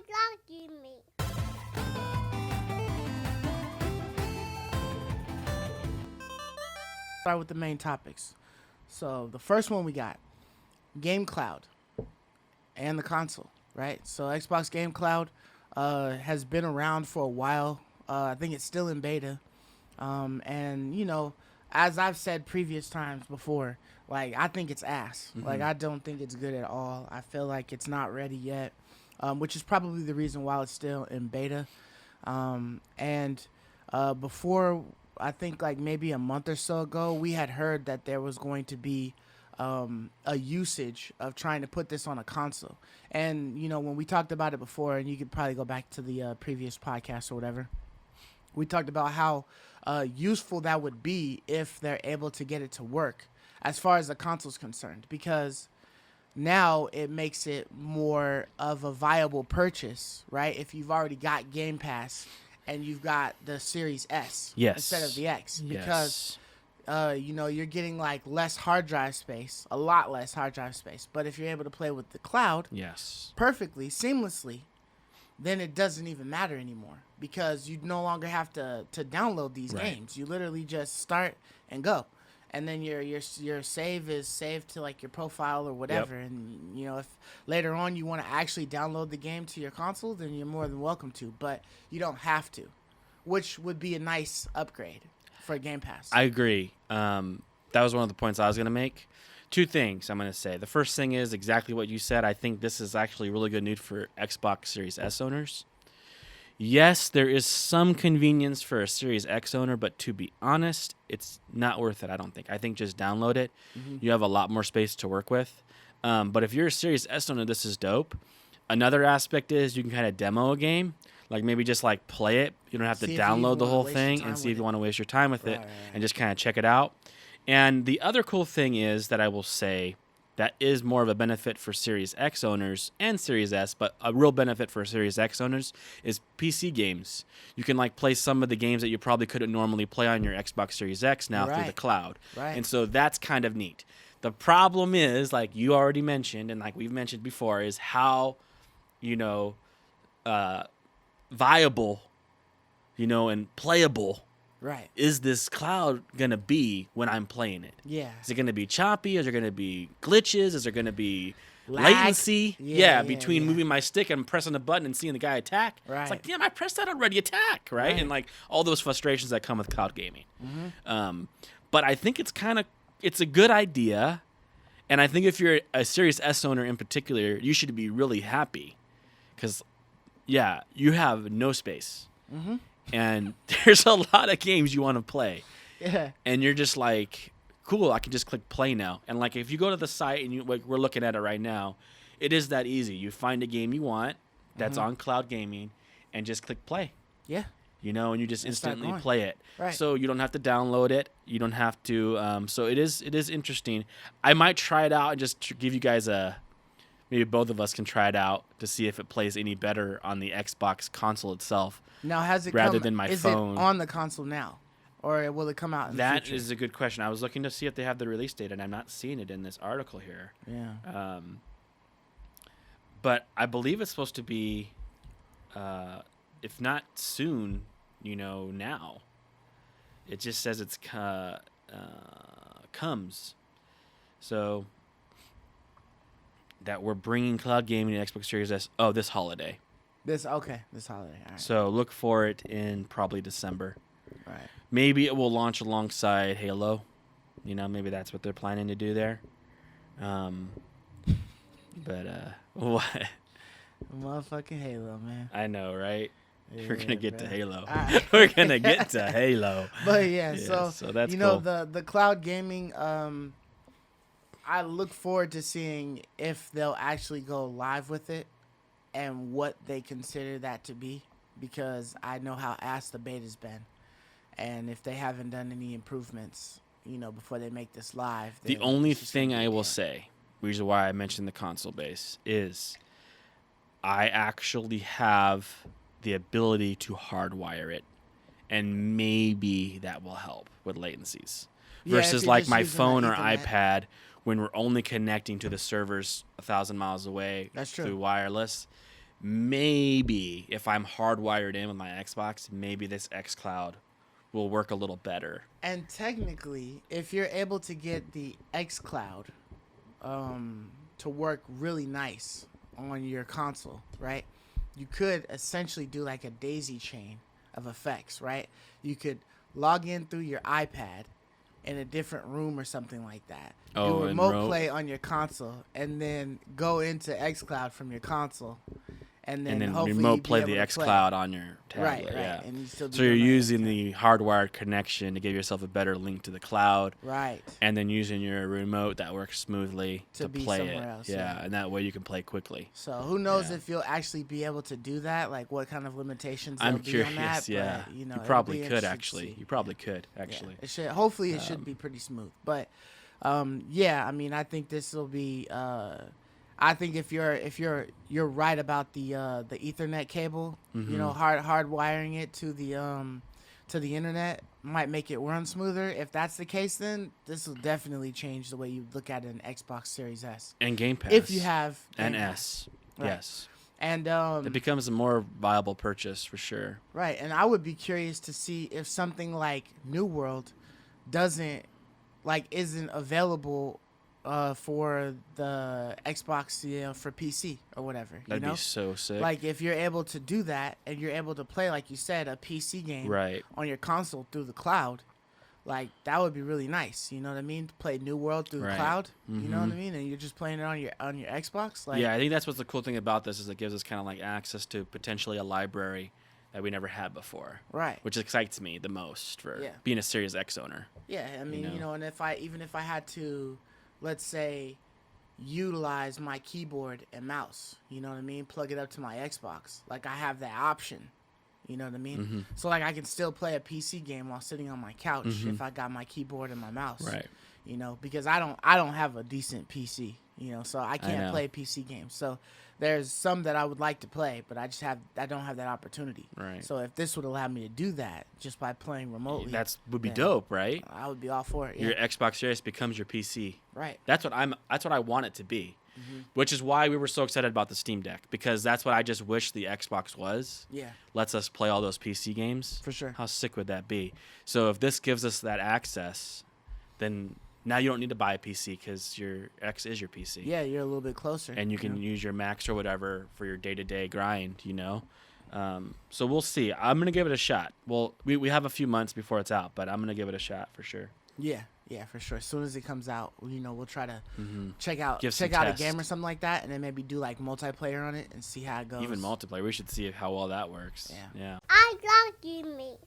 talking me. Start with the main topics. So the first one we got Game Cloud and the console, right? So Xbox Game Cloud has been around for a while. I think it's still in beta. And as I've said previous times before, like I think it's ass. Like I don't think it's good at all. I feel like it's not ready yet, which is probably the reason why it's still in beta. And before, I think like maybe a month or so ago, we had heard that there was going to be a usage of trying to put this on a console. And when we talked about it before, and you could probably go back to the previous podcast or whatever, we talked about how useful that would be if they're able to get it to work as far as the console's concerned, because now it makes it more of a viable purchase, right? If you've already got Game Pass and you've got the Series S instead of the X, because you're getting like less hard drive space, a lot less hard drive space. But if you're able to play with the cloud perfectly, seamlessly, then it doesn't even matter anymore, because you no longer have to download these games. You literally just start and go. And then your save is saved to like your profile or whatever. Yep. And if later on you want to actually download the game to your console, then you're more than welcome to. But you don't have to, which would be a nice upgrade for Game Pass. I agree. That was one of the points I was going to make. Two things I'm going to say. The first thing is exactly what you said. I think this is actually really good news for Xbox Series S owners. Yes, there is some convenience for a Series X owner, but to be honest, it's not worth it, I don't think. I think just download it. Mm-hmm. You have a lot more space to work with. But if you're a Series S owner, this is dope. Another aspect is you can kind of demo a game, like maybe just like play it. You don't have to download the whole thing and see if you want to waste your time with it and just kind of check it out. And the other cool thing is that I will say that is more of a benefit for Series X owners and Series S, but a real benefit for Series X owners is PC games. You can like play some of the games that you probably couldn't normally play on your Xbox Series X now through the cloud. Right. And so that's kind of neat. The problem is, like you already mentioned, and like we've mentioned before, is how, viable, and playable is this cloud going to be when I'm playing it? Yeah. Is it going to be choppy? Is there going to be glitches? Is there going to be latency? Between moving my stick and pressing a button and seeing the guy attack. Right. It's like, damn, I pressed that already, attack, right? And like all those frustrations that come with cloud gaming. Mm-hmm. But I think it's a good idea. And I think if you're a Series S owner in particular, you should be really happy. Because, you have no space. Mm-hmm. And there's a lot of games you want to play. Yeah. And you're just like, cool, I can just click play now. And like if you go to the site and we're looking at it right now, it is that easy. You find a game you want that's on cloud gaming and just click play. Yeah. And you just instantly play it. Right. So you don't have to download it. You don't have to. So it is interesting. I might try it out and just give you guys maybe both of us can try it out to see if it plays any better on the Xbox console itself. Now, has it rather than my phone? Is it on the console now, or will it come out in the future? That is a good question. I was looking to see if they have the release date, and I'm not seeing it in this article here. Yeah. But I believe it's supposed to be, if not soon, now. It just says it's comes. So that we're bringing cloud gaming to Xbox Series S. Oh, this holiday. This holiday. All right. So look for it in probably December. Right. Maybe it will launch alongside Halo. Maybe that's what they're planning to do there. But what? Motherfucking Halo, man. I know, right? Yeah, we're gonna get to Halo. We're gonna get to Halo. But so that's cool. The cloud gaming. I look forward to seeing if they'll actually go live with it and what they consider that to be, because I know how ass the beta's been, and if they haven't done any improvements, before they make this live. The only thing I will say, reason why I mentioned the console base, is I actually have the ability to hardwire it, and maybe that will help with latencies. Versus like my phone or iPad, when we're only connecting to the servers 1,000 miles away through wireless, maybe if I'm hardwired in with my Xbox, maybe this xCloud will work a little better. And technically, if you're able to get the xCloud to work really nice on your console, right? You could essentially do like a daisy chain of effects, right? You could log in through your iPad in a different room or something like that. Do remote play on your console and then go into xCloud from your console. And then hopefully remote play the xCloud on your tablet. Right. Yeah. And you still so you're using the hardwired connection to give yourself a better link to the cloud. Right. And then using your remote that works smoothly to play it. Else, yeah, and that way you can play quickly. So who knows if you'll actually be able to do that? Like what kind of limitations I'm there'll curious, be on that? yeah. But, you probably could actually. You probably could actually. Yeah, it should. Hopefully it should be pretty smooth. But yeah, I mean, I think this will be. I think if you're right about the Ethernet cable, you know, hard wiring it to the internet might make it run smoother. If that's the case, then this will definitely change the way you look at an Xbox Series S and Game Pass. If you have and S, right. Yes, and it becomes a more viable purchase for sure. Right, and I would be curious to see if something like New World isn't available for the Xbox, you know, for PC or whatever. That'd be so sick. Like if you're able to do that and you're able to play, like you said, a PC game on your console through the cloud, like that would be really nice. You know what I mean? Play New World through the cloud. You know what I mean? And you're just playing it on your Xbox. Like, yeah, I think that's what's the cool thing about this is it gives us kind of like access to potentially a library that we never had before. Right. Which excites me the most for being a Series X owner. Yeah, I mean, you know, and if I had to, let's say, utilize my keyboard and mouse, you know what I mean? Plug it up to my Xbox. Like, I have that option, you know what I mean? So, like, I can still play a PC game while sitting on my couch if I got my keyboard and my mouse. Right. You know, because I don't have a decent PC, you know, so I can't play PC games. So, there's some that I would like to play, but I don't have that opportunity. Right. So if this would allow me to do that just by playing remotely, would be dope, right? I would be all for it. Yeah. Your Xbox Series becomes your PC. Right. That's what I want it to be. Which is why we were so excited about the Steam Deck, because that's what I just wish the Xbox was. Yeah. Lets us play all those PC games. For sure. How sick would that be? So if this gives us that access, then now you don't need to buy a PC because your X is your PC. Yeah, you're a little bit closer. And you can use your Max or whatever for your day-to-day grind, you know? So we'll see. I'm going to give it a shot. Well, we have a few months before it's out, but I'm going to give it a shot for sure. Yeah, for sure. As soon as it comes out, you know, we'll try to check out a game or something like that, and then maybe do like multiplayer on it and see how it goes. Even multiplayer. We should see how well that works. Yeah. I love you, me.